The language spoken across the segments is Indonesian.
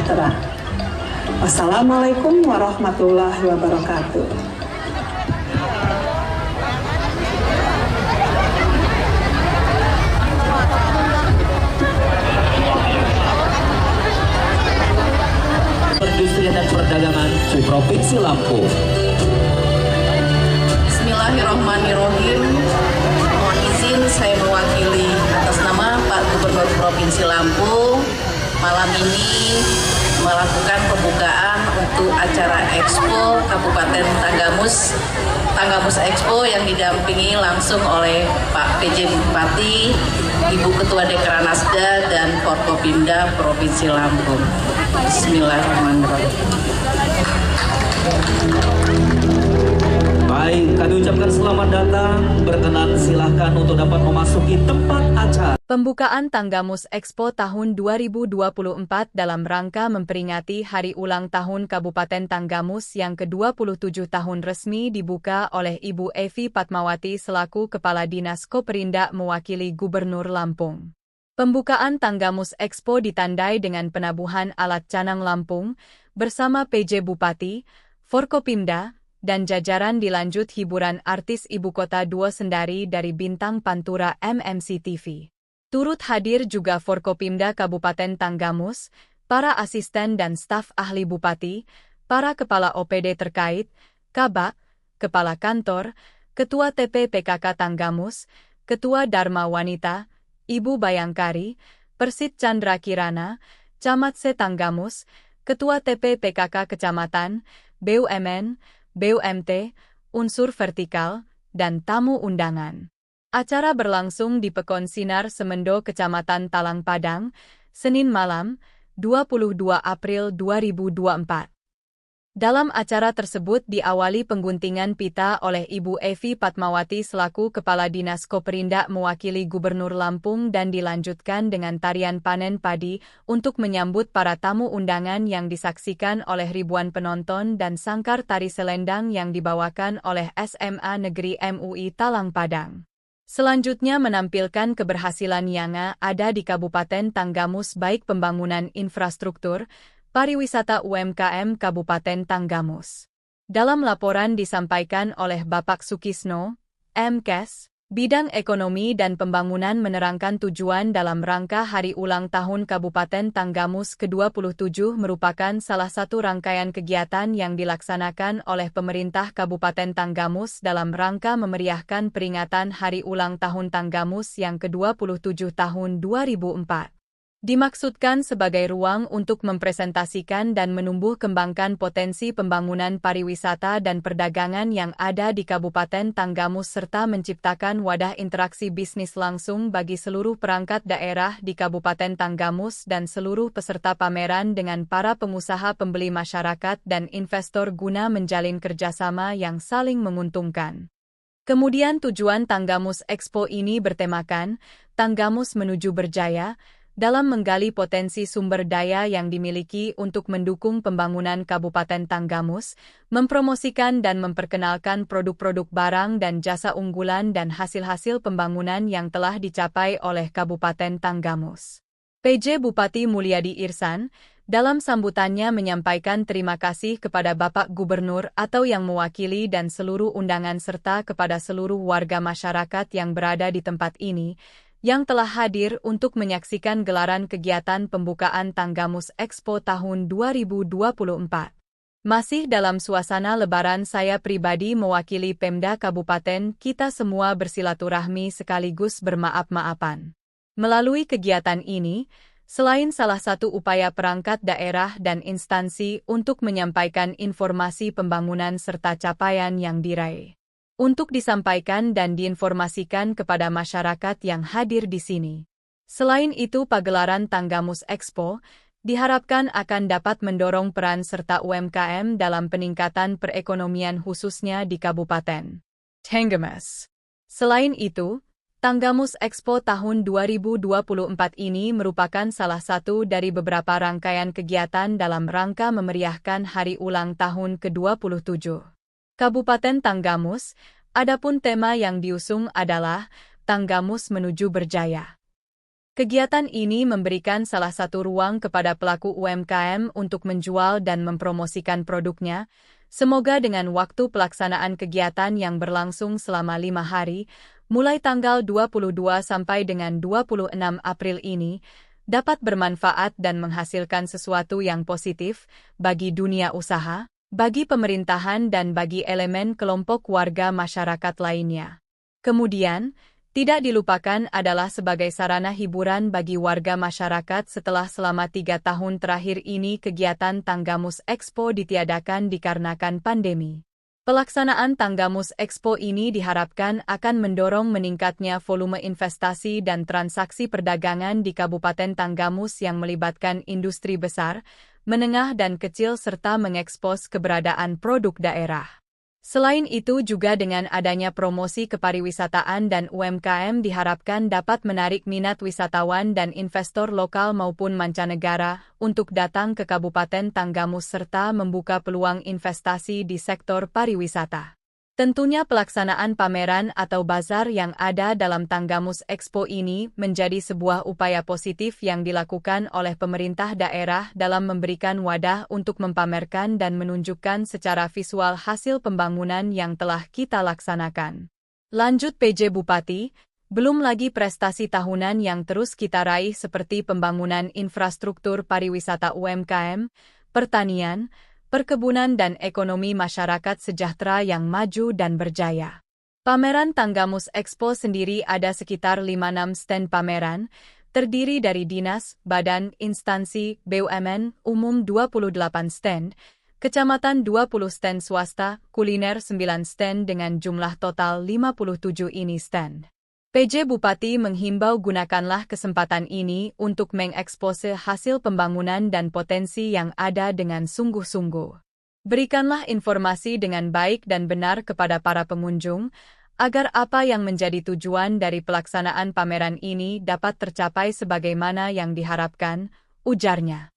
sejahtera. Wassalamualaikum warahmatullahi wabarakatuh. Perindustrian dan Perdagangan Provinsi Lampung. Bismillahirrahmanirrahim. Mohon izin saya mewakili atas nama Pak Gubernur Provinsi Lampung malam ini melakukan pembukaan untuk acara Expo Kabupaten Tanggamus Expo yang didampingi langsung oleh Pak PJ Bupati, Ibu Ketua Dekranasda dan Forkopimda Provinsi Lampung. Bismillahirrahmanirrahim. Baik, kami ucapkan selamat datang. Berkenan silahkan untuk dapat memasuki tempat acara. Pembukaan Tanggamus Expo tahun 2024 dalam rangka memperingati Hari Ulang Tahun Kabupaten Tanggamus yang ke-27 tahun resmi dibuka oleh Ibu Evi Patmawati selaku Kepala Dinas Koperinda mewakili Gubernur Lampung. Pembukaan Tanggamus Expo ditandai dengan penabuhan alat canang Lampung bersama PJ Bupati, Forkopimda, dan jajaran dilanjut hiburan artis Ibu Kota Duo Sendari dari Bintang Pantura MMC TV. Turut hadir juga Forkopimda Kabupaten Tanggamus, para asisten dan staf ahli Bupati, para kepala OPD terkait, Kabak, Kepala Kantor, Ketua TP PKK Tanggamus, Ketua Dharma Wanita, Ibu Bayangkari, Persit Chandra Kirana, Camat Se Tanggamus, Ketua TP PKK Kecamatan, BUMN, BUMT, unsur vertikal, dan tamu undangan. Acara berlangsung di Pekon Sinar Semendo Kecamatan Talang Padang, Senin malam, 22 April 2024. Dalam acara tersebut diawali pengguntingan pita oleh Ibu Evi Patmawati selaku Kepala Dinas Koperinda mewakili Gubernur Lampung dan dilanjutkan dengan tarian panen padi untuk menyambut para tamu undangan yang disaksikan oleh ribuan penonton dan sangkar tari selendang yang dibawakan oleh SMA Negeri MUI Talang Padang. Selanjutnya menampilkan keberhasilan yang ada di Kabupaten Tanggamus baik pembangunan infrastruktur, pariwisata UMKM Kabupaten Tanggamus. Dalam laporan disampaikan oleh Bapak Sukisno, MKes, Bidang Ekonomi dan Pembangunan menerangkan tujuan dalam rangka Hari Ulang Tahun Kabupaten Tanggamus ke-27 merupakan salah satu rangkaian kegiatan yang dilaksanakan oleh pemerintah Kabupaten Tanggamus dalam rangka memeriahkan peringatan Hari Ulang Tahun Tanggamus yang ke-27 tahun 2004. Dimaksudkan sebagai ruang untuk mempresentasikan dan menumbuh kembangkan potensi pembangunan pariwisata dan perdagangan yang ada di Kabupaten Tanggamus serta menciptakan wadah interaksi bisnis langsung bagi seluruh perangkat daerah di Kabupaten Tanggamus dan seluruh peserta pameran dengan para pengusaha pembeli masyarakat dan investor guna menjalin kerjasama yang saling menguntungkan. Kemudian tujuan Tanggamus Expo ini bertemakan, Tanggamus Menuju Berjaya, dalam menggali potensi sumber daya yang dimiliki untuk mendukung pembangunan Kabupaten Tanggamus, mempromosikan dan memperkenalkan produk-produk barang dan jasa unggulan dan hasil-hasil pembangunan yang telah dicapai oleh Kabupaten Tanggamus. PJ Bupati Mulyadi Irsan, dalam sambutannya menyampaikan terima kasih kepada Bapak Gubernur atau yang mewakili dan seluruh undangan serta kepada seluruh warga masyarakat yang berada di tempat ini, yang telah hadir untuk menyaksikan gelaran kegiatan pembukaan Tanggamus Expo tahun 2024. Masih dalam suasana Lebaran saya pribadi mewakili Pemda Kabupaten kita semua bersilaturahmi sekaligus bermaaf-maafan. Melalui kegiatan ini, selain salah satu upaya perangkat daerah dan instansi untuk menyampaikan informasi pembangunan serta capaian yang diraih, untuk disampaikan dan diinformasikan kepada masyarakat yang hadir di sini. Selain itu, pagelaran Tanggamus Expo diharapkan akan dapat mendorong peran serta UMKM dalam peningkatan perekonomian khususnya di Kabupaten Tanggamus. Selain itu, Tanggamus Expo tahun 2024 ini merupakan salah satu dari beberapa rangkaian kegiatan dalam rangka memeriahkan Hari Ulang Tahun ke-27 Kabupaten Tanggamus. Adapun tema yang diusung adalah Tanggamus Menuju Berjaya. Kegiatan ini memberikan salah satu ruang kepada pelaku UMKM untuk menjual dan mempromosikan produknya. Semoga dengan waktu pelaksanaan kegiatan yang berlangsung selama 5 hari, mulai tanggal 22 sampai dengan 26 April ini, dapat bermanfaat dan menghasilkan sesuatu yang positif bagi dunia usaha, bagi pemerintahan dan bagi elemen kelompok warga masyarakat lainnya. Kemudian, tidak dilupakan adalah sebagai sarana hiburan bagi warga masyarakat setelah selama 3 tahun terakhir ini kegiatan Tanggamus Expo ditiadakan dikarenakan pandemi. Pelaksanaan Tanggamus Expo ini diharapkan akan mendorong meningkatnya volume investasi dan transaksi perdagangan di Kabupaten Tanggamus yang melibatkan industri besar, menengah dan kecil serta mengekspos keberadaan produk daerah. Selain itu juga dengan adanya promosi kepariwisataan dan UMKM diharapkan dapat menarik minat wisatawan dan investor lokal maupun mancanegara untuk datang ke Kabupaten Tanggamus serta membuka peluang investasi di sektor pariwisata. Tentunya pelaksanaan pameran atau bazar yang ada dalam Tanggamus Expo ini menjadi sebuah upaya positif yang dilakukan oleh pemerintah daerah dalam memberikan wadah untuk mempamerkan dan menunjukkan secara visual hasil pembangunan yang telah kita laksanakan. Lanjut PJ Bupati, belum lagi prestasi tahunan yang terus kita raih seperti pembangunan infrastruktur pariwisata UMKM, pertanian, perkebunan dan ekonomi masyarakat sejahtera yang maju dan berjaya. Pameran Tanggamus Expo sendiri ada sekitar 5-6 stand pameran, terdiri dari dinas, badan, instansi, BUMN, umum 28 stand, kecamatan 20 stand swasta, kuliner 9 stand dengan jumlah total 57 ini stand. PJ Bupati menghimbau gunakanlah kesempatan ini untuk mengekspose hasil pembangunan dan potensi yang ada dengan sungguh-sungguh. Berikanlah informasi dengan baik dan benar kepada para pengunjung, agar apa yang menjadi tujuan dari pelaksanaan pameran ini dapat tercapai sebagaimana yang diharapkan, ujarnya.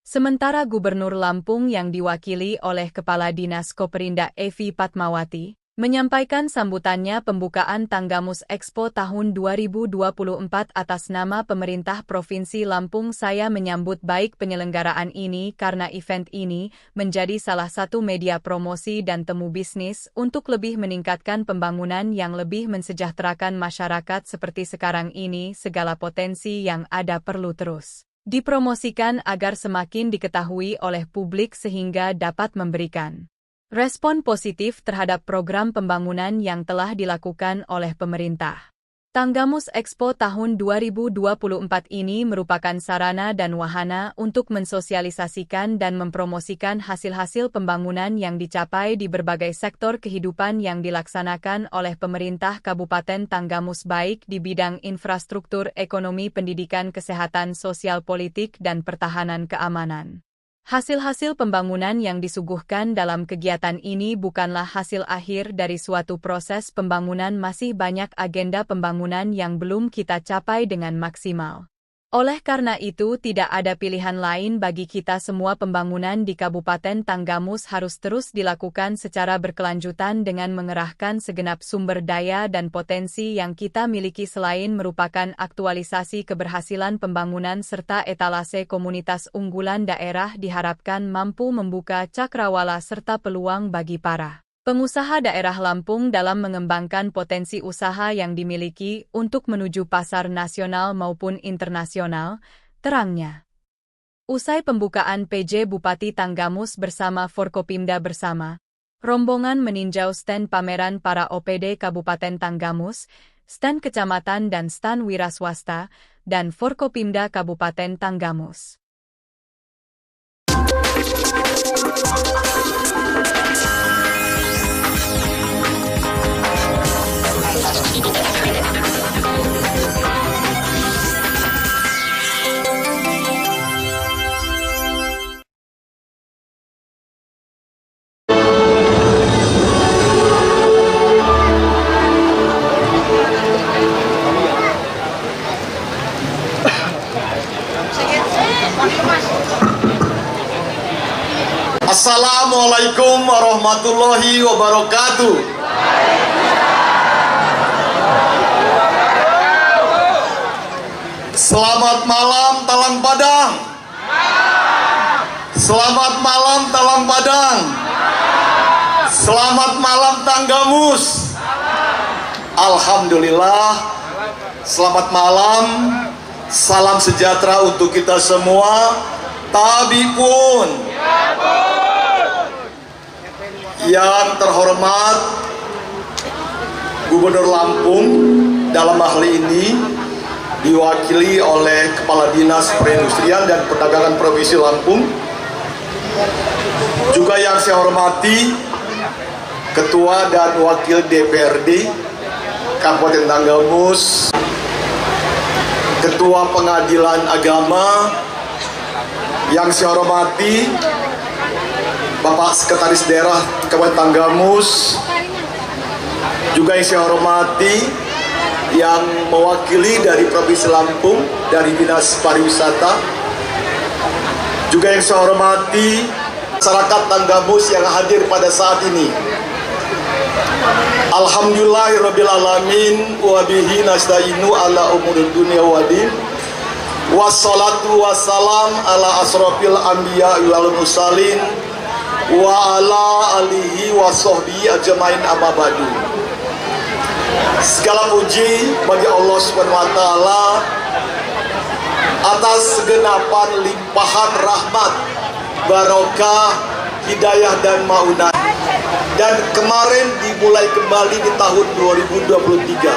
Sementara Gubernur Lampung yang diwakili oleh Kepala Dinas Koperinda Evi Patmawati, menyampaikan sambutannya pembukaan Tanggamus Expo tahun 2024 atas nama pemerintah Provinsi Lampung. Saya menyambut baik penyelenggaraan ini karena event ini menjadi salah satu media promosi dan temu bisnis untuk lebih meningkatkan pembangunan yang lebih mensejahterakan masyarakat seperti sekarang ini. Segala potensi yang ada perlu terus dipromosikan agar semakin diketahui oleh publik sehingga dapat memberikan respon positif terhadap program pembangunan yang telah dilakukan oleh pemerintah. Tanggamus Expo tahun 2024 ini merupakan sarana dan wahana untuk mensosialisasikan dan mempromosikan hasil-hasil pembangunan yang dicapai di berbagai sektor kehidupan yang dilaksanakan oleh pemerintah Kabupaten Tanggamus baik di bidang infrastruktur, ekonomi, pendidikan, kesehatan, sosial, politik, dan pertahanan keamanan. Hasil-hasil pembangunan yang disuguhkan dalam kegiatan ini bukanlah hasil akhir dari suatu proses pembangunan, masih banyak agenda pembangunan yang belum kita capai dengan maksimal. Oleh karena itu tidak ada pilihan lain bagi kita semua. Pembangunan di Kabupaten Tanggamus harus terus dilakukan secara berkelanjutan dengan mengerahkan segenap sumber daya dan potensi yang kita miliki. Selain merupakan aktualisasi keberhasilan pembangunan serta etalase komunitas unggulan daerah, diharapkan mampu membuka cakrawala serta peluang bagi para pengusaha daerah Lampung dalam mengembangkan potensi usaha yang dimiliki untuk menuju pasar nasional maupun internasional, terangnya. Usai pembukaan PJ Bupati Tanggamus bersama Forkopimda bersama, rombongan meninjau stand pameran para OPD Kabupaten Tanggamus, stand kecamatan dan stand wira swasta, dan Forkopimda Kabupaten Tanggamus. Assalamualaikum warahmatullahi wabarakatuh. Selamat malam Talang Padang. Selamat malam Talang Padang. Selamat malam Tanggamus. Alhamdulillah. Selamat malam. Salam sejahtera untuk kita semua. Tabipun. Yang terhormat Gubernur Lampung dalam hal ini diwakili oleh Kepala Dinas Perindustrian dan Perdagangan Provinsi Lampung. Juga yang saya hormati Ketua dan Wakil DPRD Kabupaten Tanggamus, Ketua Pengadilan Agama, yang saya hormati Bapak Sekretaris Daerah Kabupaten Tanggamus, juga yang saya hormati yang mewakili dari Provinsi Lampung dari Dinas Pariwisata, juga yang saya hormati masyarakat Tanggamus yang hadir pada saat ini. Alhamdulillahirrabbilalamin wa bihi nasta'inu ala umuril dunya waddin. Wassalatu wassalam ala asrofil anbiya wal mursalin wa ala alihi wa sahbihi ajmain amma ba'du. Segala puji bagi Allah Subhanahu wa taala atas segenapan limpahan rahmat, barokah, hidayah dan maunah. Dan kemarin dimulai kembali di tahun 2023.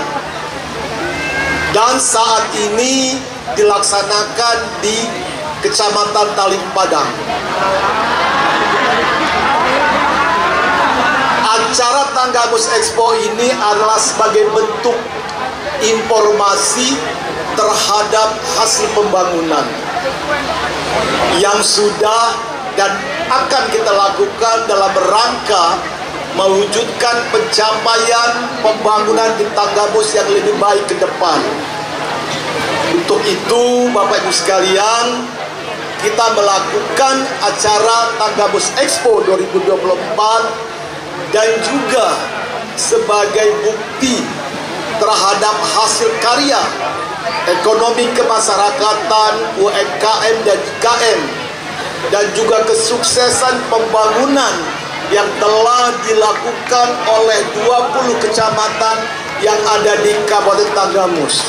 Dan saat ini dilaksanakan di Kecamatan Taling Padang. Acara Tanggamus Expo ini adalah sebagai bentuk informasi terhadap hasil pembangunan yang sudah dan akan kita lakukan dalam rangka mewujudkan pencapaian pembangunan di Tanggamus yang lebih baik ke depan. Untuk itu, Bapak Ibu sekalian, kita melakukan acara Tanggamus Expo 2024 dan juga sebagai bukti terhadap hasil karya ekonomi kemasyarakatan UMKM dan IKM dan juga kesuksesan pembangunan yang telah dilakukan oleh 20 kecamatan yang ada di Kabupaten Tanggamus.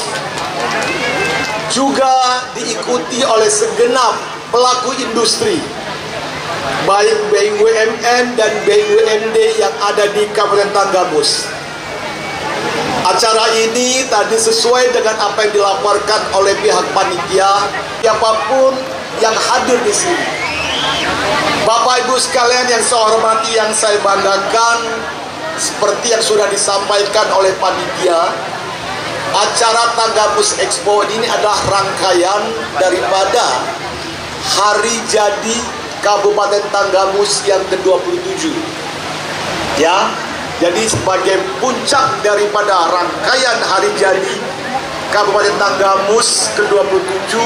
Juga diikuti oleh segenap pelaku industri, baik BUMN dan BUMD yang ada di Kabupaten Tanggamus. Acara ini tadi sesuai dengan apa yang dilaporkan oleh pihak panitia, siapapun yang hadir di sini. Bapak Ibu sekalian yang saya hormati, yang saya banggakan, seperti yang sudah disampaikan oleh panitia, acara Tanggamus Expo ini adalah rangkaian daripada Hari Jadi Kabupaten Tanggamus yang ke-27. Ya, jadi sebagai puncak daripada rangkaian Hari Jadi Kabupaten Tanggamus ke-27,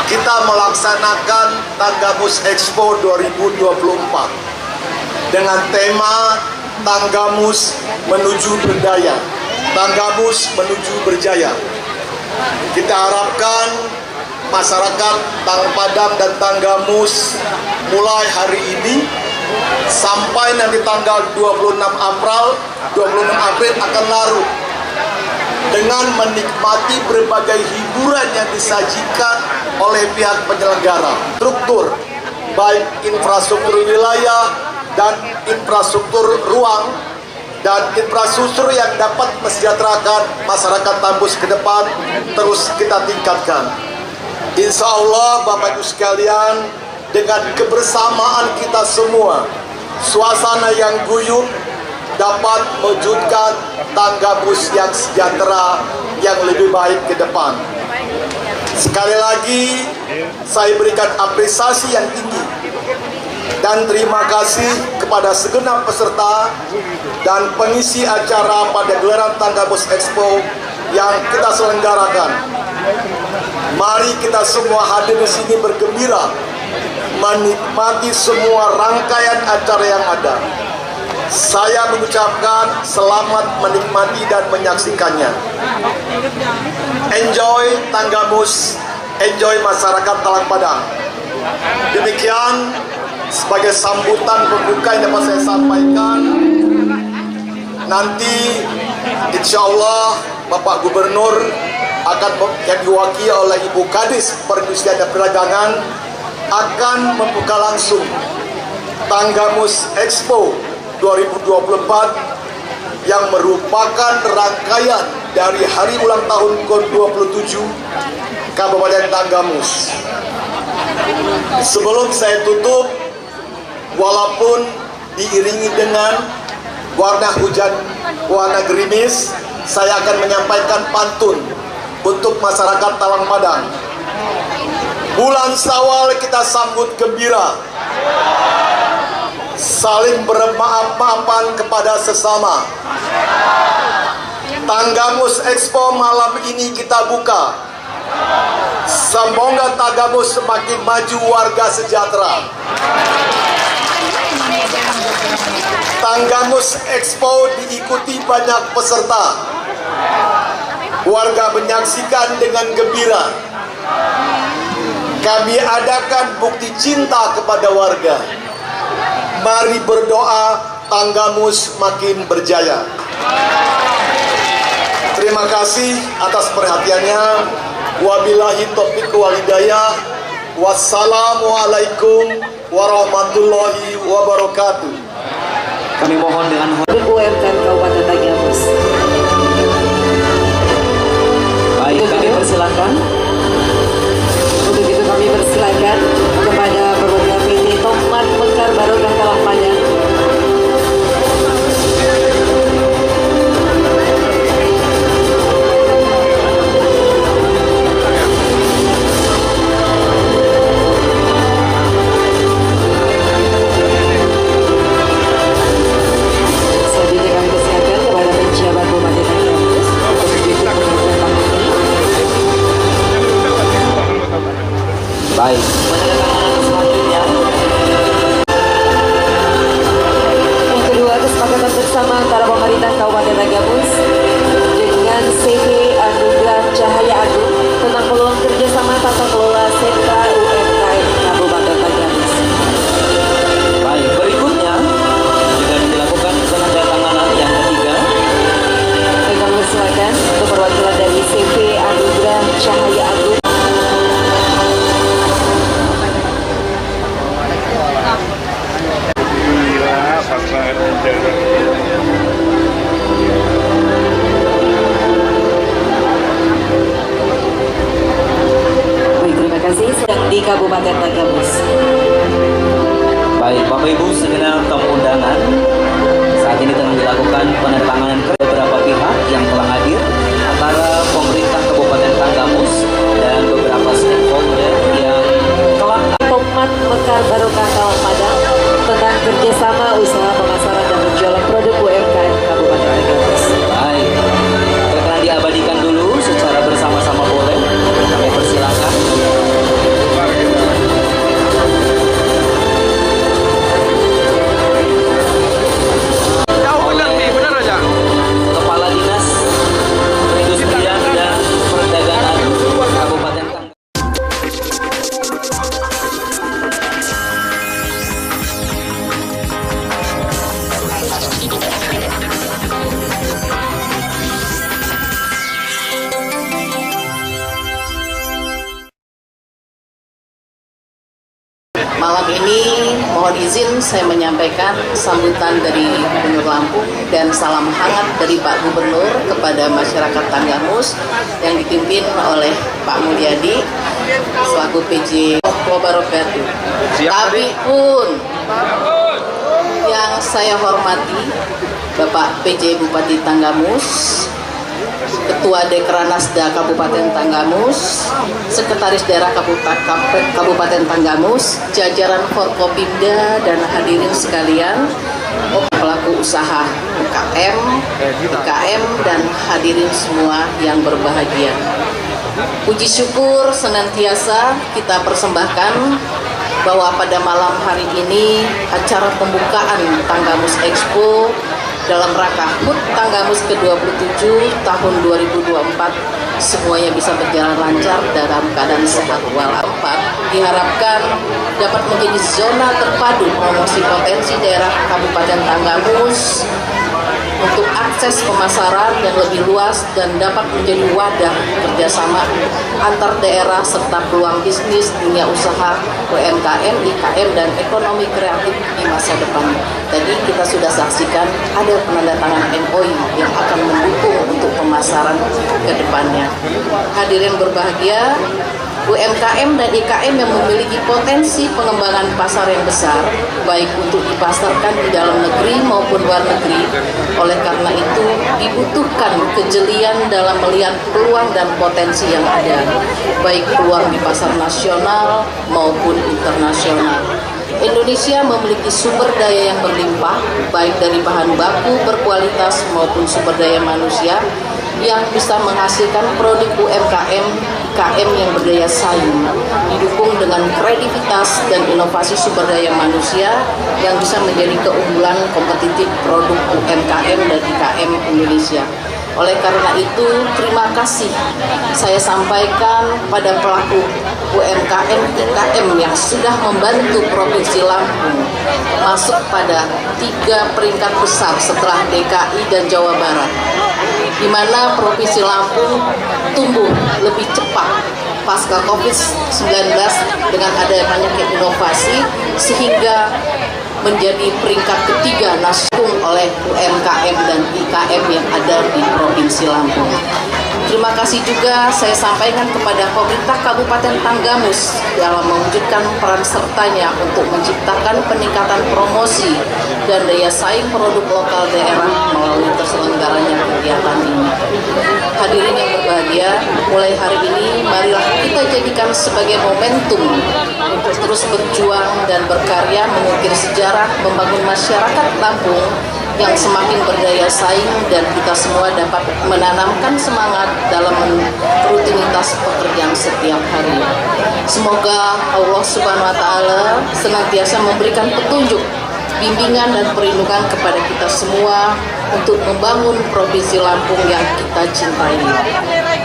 kita melaksanakan Tanggamus Expo 2024 dengan tema Tanggamus menuju berdaya, Tanggamus menuju berjaya. Kita harapkan masyarakat Talang Padang dan Tanggamus mulai hari ini sampai nanti tanggal 26 April akan larut dengan menikmati berbagai hiburan yang disajikan oleh pihak penyelenggara. Struktur baik infrastruktur wilayah dan infrastruktur ruang dan infrastruktur yang dapat mesejahterakan masyarakat Tanggamus ke depan terus kita tingkatkan. Insya Allah Bapak Ibu sekalian, dengan kebersamaan kita semua, suasana yang guyup dapat mewujudkan Tanggamus yang sejahtera yang lebih baik ke depan. Sekali lagi saya berikan apresiasi yang tinggi dan terima kasih kepada segenap peserta dan pengisi acara pada gelaran Tanggamus Expo yang kita selenggarakan. Mari kita semua hadir di sini bergembira, menikmati semua rangkaian acara yang ada. Saya mengucapkan selamat menikmati dan menyaksikannya. Enjoy Tanggamus, enjoy masyarakat Talang Padang. Demikian sebagai sambutan pembuka yang dapat saya sampaikan. Nanti insya Allah Bapak Gubernur akan yang diwakili oleh Ibu Kadis Perindustrian dan Perdagangan akan membuka langsung Tanggamus Expo 2024 yang merupakan rangkaian dari hari ulang tahun ke-27 Kabupaten Tanggamus. Sebelum saya tutup, walaupun diiringi dengan warna hujan, warna gerimis, saya akan menyampaikan pantun untuk masyarakat Talang Padang. Bulan Syawal kita sambut gembira, saling bermaaf-maafan kepada sesama. Tanggamus Expo malam ini kita buka. Semoga Tanggamus semakin maju, warga sejahtera. Tanggamus Expo diikuti banyak peserta. Warga menyaksikan dengan gembira. Kami adakan bukti cinta kepada warga. Mari berdoa Tanggamus makin berjaya. Terima kasih atas perhatiannya. Wabillahi taufiq wal hidayah. Wassalamualaikum warahmatullahi wabarakatuh. Kami mohon dengan UMKM Kabupaten Tanggamus. baik, kami persilakan. Untuk itu kami persilakan kepada perwakilan PT Tokmat Mekar Barokah Talang Padang. Selanjutnya kami persilakan kepada penjabat Bupati Tanggamus untuk mengikuti pengambilan ini. Baik, selanjutnya. Yang kedua, kesepakatan bersama antara pemerintah Kabupaten Tanggamus dengan CV Anugerah Cahaya Agung tentang peluang kerjasama tata kelola sentra UMKM Kabupaten Tanggamus. Baik, berikutnya juga dilakukan penandatanganan yang ketiga. Kami persilakan untuk perwakilan dari CV Anugerah Cahaya Agung. Baik, terima kasih. Sedang di Kabupaten Tanggamus. Baik, Bapak Ibu segenap tamu undangan, saat ini tengah dilakukan penandatanganan ke beberapa pihak yang telah hadir, antara pemerintah Kabupaten Tanggamus dan beberapa stakeholder yang telah. Tokmat Mekar Barokah Talang Padang tentang kerjasama usaha pemasaran dan penjualan produk UMKM Kabupaten Tanggamus. Baik, berkenan diabadikan dulu secara bersama-sama, boleh kami persilakan. Kepala Dinas Perindustrian dan Perdagangan Kabupaten Tanggamus. Malam ini mohon izin saya menyampaikan sambutan dari Gubernur Lampung dan salam hangat dari Pak Gubernur kepada masyarakat Tanggamus yang dipimpin oleh Pak Mulyadi selaku PJ Wabarakatuh. Tapi pun yang saya hormati Bapak PJ Bupati Tanggamus, Ketua Dekranasda Kabupaten Tanggamus, Sekretaris Daerah Kabupaten Tanggamus, jajaran Forkopimda dan hadirin sekalian, pelaku usaha UKM dan hadirin semua yang berbahagia. Puji syukur senantiasa kita persembahkan bahwa pada malam hari ini acara pembukaan Tanggamus Expo dalam rangka HUT Tanggamus ke-27 tahun 2024 semuanya bisa berjalan lancar dalam keadaan sehat walafiat. Diharapkan dapat menjadi zona terpadu promosi potensi daerah Kabupaten Tanggamus untuk akses pemasaran yang lebih luas dan dapat menjadi wadah kerjasama antar daerah serta peluang bisnis, dunia usaha, UMKM, IKM, dan ekonomi kreatif di masa depan. Tadi kita sudah saksikan ada penandatanganan MOU yang akan mendukung untuk pemasaran ke depannya. Hadirin berbahagia, UMKM dan IKM yang memiliki potensi pengembangan pasar yang besar, baik untuk dipasarkan di dalam negeri maupun luar negeri. Oleh karena itu, dibutuhkan kejelian dalam melihat peluang dan potensi yang ada, baik peluang di pasar nasional maupun internasional. Indonesia memiliki sumber daya yang berlimpah, baik dari bahan baku berkualitas maupun sumber daya manusia, yang bisa menghasilkan produk UMKM, IKM yang berdaya saing, didukung dengan kredibilitas dan inovasi sumber daya manusia yang bisa menjadi keunggulan kompetitif produk UMKM dan IKM Indonesia. Oleh karena itu, terima kasih saya sampaikan pada pelaku UMKM IKM yang sudah membantu Provinsi Lampung masuk pada 3 peringkat besar setelah DKI dan Jawa Barat, di mana Provinsi Lampung tumbuh lebih cepat pasca COVID-19 dengan adanya inovasi sehingga menjadi peringkat ketiga nasional oleh UMKM dan IKM yang ada di Provinsi Lampung. Terima kasih juga saya sampaikan kepada pemerintah Kabupaten Tanggamus dalam mewujudkan peran sertanya untuk menciptakan peningkatan promosi dan daya saing produk lokal daerah melalui terselenggaranya kegiatan ini. Hadirin yang berbahagia, mulai hari ini marilah kita jadikan sebagai momentum untuk terus berjuang dan berkarya mengukir sejarah membangun masyarakat Lampung yang semakin berdaya saing dan kita semua dapat menanamkan semangat dalam rutinitas pekerjaan setiap hari. Semoga Allah Subhanahu wa Ta'ala senantiasa memberikan petunjuk, bimbingan dan perlindungan kepada kita semua untuk membangun Provinsi Lampung yang kita cintai.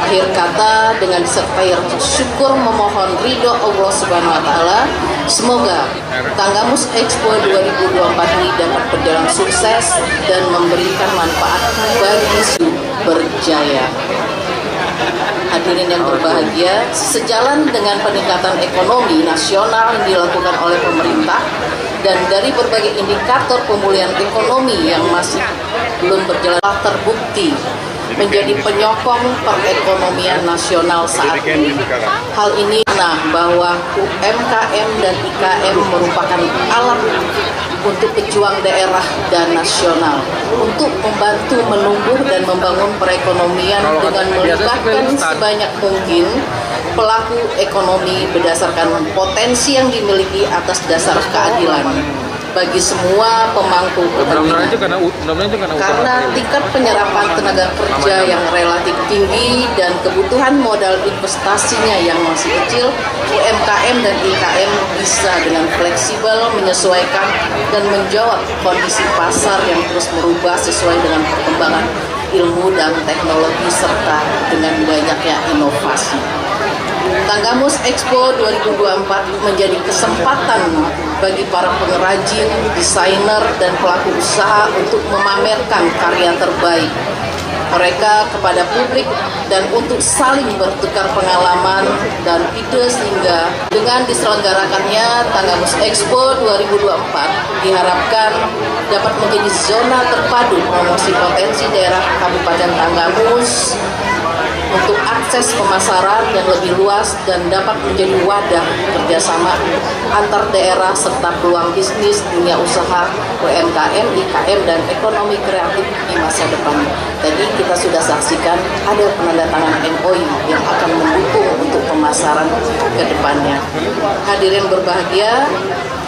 Akhir kata, dengan disertai syukur memohon ridho Allah Subhanahu wa Ta'ala, semoga Tanggamus Expo 2024 ini dapat berjalan sukses dan memberikan manfaat bagi berjaya. Hadirin yang berbahagia, sejalan dengan peningkatan ekonomi nasional yang dilakukan oleh pemerintah dan dari berbagai indikator pemulihan ekonomi yang masih belum berjalan terbukti menjadi penyokong perekonomian nasional saat ini. Hal ini bahwa UMKM dan IKM merupakan alat untuk pejuang daerah dan nasional untuk membantu menumbuh dan membangun perekonomian dengan melibatkan sebanyak mungkin pelaku ekonomi berdasarkan potensi yang dimiliki atas dasar keadilan bagi semua pemangku kepentingan. Karena tingkat penyerapan tenaga kerja yang relatif tinggi dan kebutuhan modal investasinya yang masih kecil, UMKM dan IKM bisa dengan fleksibel menyesuaikan dan menjawab kondisi pasar yang terus berubah sesuai dengan perkembangan ilmu dan teknologi serta dengan banyaknya inovasi. Tanggamus Expo 2024 menjadi kesempatan bagi para pengrajin, desainer, dan pelaku usaha untuk memamerkan karya terbaik mereka kepada publik dan untuk saling bertukar pengalaman dan ide sehingga dengan diselenggarakannya Tanggamus Expo 2024 diharapkan dapat menjadi zona terpadu promosi potensi daerah Kabupaten Tanggamus untuk akses pemasaran yang lebih luas dan dapat menjadi wadah kerjasama antar daerah serta peluang bisnis, dunia usaha, UMKM, IKM, dan ekonomi kreatif di masa depan. Tadi kita sudah saksikan ada penandatanganan MOU yang akan mendukung untuk pemasaran ke depannya. Hadirin berbahagia,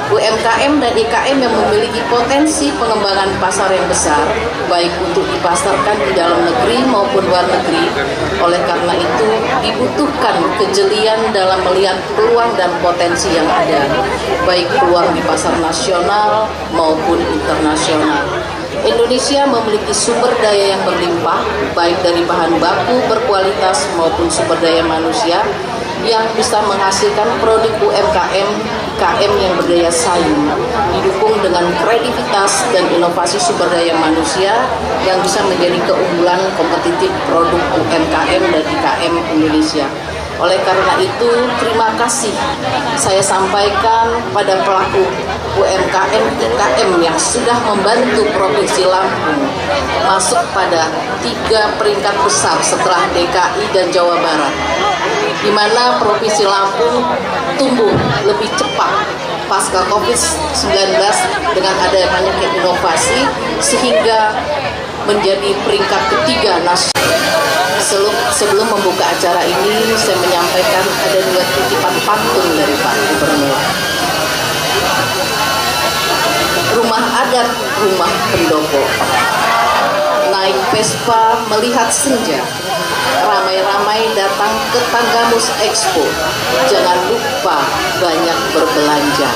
UMKM dan IKM yang memiliki potensi pengembangan pasar yang besar, baik untuk dipasarkan di dalam negeri maupun luar negeri. Oleh karena itu, dibutuhkan kejelian dalam melihat peluang dan potensi yang ada, baik peluang di pasar nasional maupun internasional. Indonesia memiliki sumber daya yang berlimpah, baik dari bahan baku berkualitas maupun sumber daya manusia, yang bisa menghasilkan produk UMKM, IKM yang berdaya saing, didukung dengan kredibilitas dan inovasi sumber daya manusia yang bisa menjadi keunggulan kompetitif produk UMKM dan IKM Indonesia. Oleh karena itu, terima kasih saya sampaikan pada pelaku UMKM IKM yang sudah membantu Provinsi Lampung masuk pada 3 peringkat besar setelah DKI dan Jawa Barat, di mana Provinsi Lampung tumbuh lebih cepat pasca COVID-19 dengan adanya inovasi sehingga menjadi peringkat ketiga nasional. Sebelum membuka acara ini, saya menyampaikan ada 2 titipan pantun dari Pak Gubernur. Rumah adat, rumah pendopo, naik Vespa melihat senja, ramai-ramai datang ke Tanggamus Expo, jangan lupa banyak berbelanja.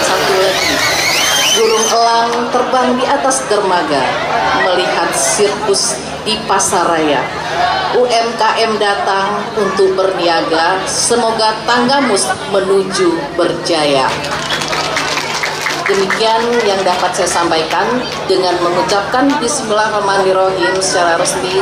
Satu lagi, burung elang terbang di atas dermaga, melihat sirkus di pasaraya. UMKM datang untuk berniaga, semoga Tanggamus menuju berjaya. Demikian yang dapat saya sampaikan. Dengan mengucapkan Bismillahirrahmanirrahim secara resmi,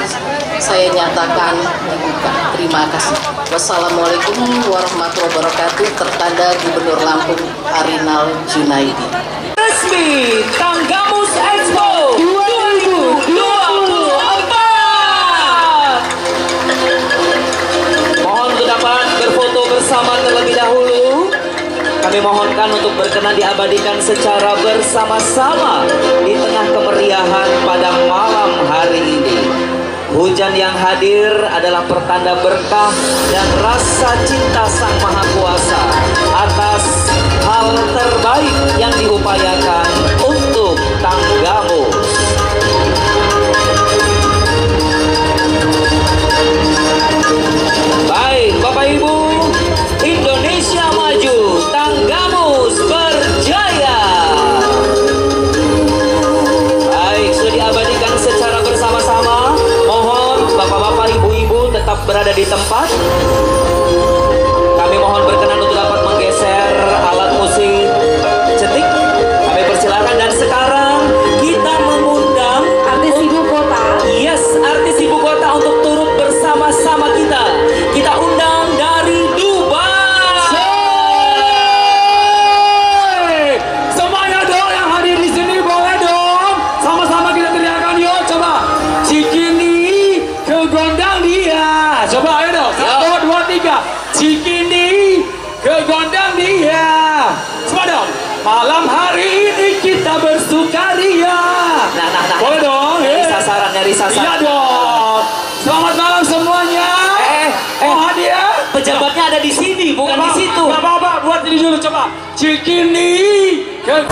saya nyatakan dibuka. Terima kasih. Wassalamualaikum warahmatullahi wabarakatuh. Tertanda Gubernur Lampung Arinal Junaidi. Resmi Tanggamus Expo 2024. Mohon untuk dapat berfoto bersama terlebih dahulu. Kami mohonkan untuk berkenan diabadikan secara bersama-sama di tengah kemeriahan pada malam hari ini. Hujan yang hadir adalah pertanda berkah dan rasa cinta Sang Maha Kuasa atas hal terbaik yang diupayakan untuk Tanggamus. Baik, Bapak Ibu, Indonesia maju, Tanggamus berjaya. Baik, sudah diabadikan secara bersama-sama. Mohon Bapak-bapak, Ibu-ibu tetap berada di tempat. Kami mohon berkenan untuk dapat menggeser alat musik cetik. Kami persilakan, dan sekarang kita mengundang Artis ibu kota. yes, artis ibu kota untuk turut bersama-sama kita. Kita undang dari Dubai. Semuanya dong yang hadir di sini, boleh dong sama-sama kita teriakan, yuk coba. Cikini ke gondang dia. Coba ayo dong. 1, 2, 3. Cikini ke gondang dia. Coba dong. Malam hari ini kita bersukaria. Nah. Boleh dong. Nyari sasaran, nyari sasaran. Iya dong. Selamat malam semuanya. Oh hadiah. Pejabatnya ada di sini, bukan di situ. Bapak-bapak buat ini dulu coba. Cikini ke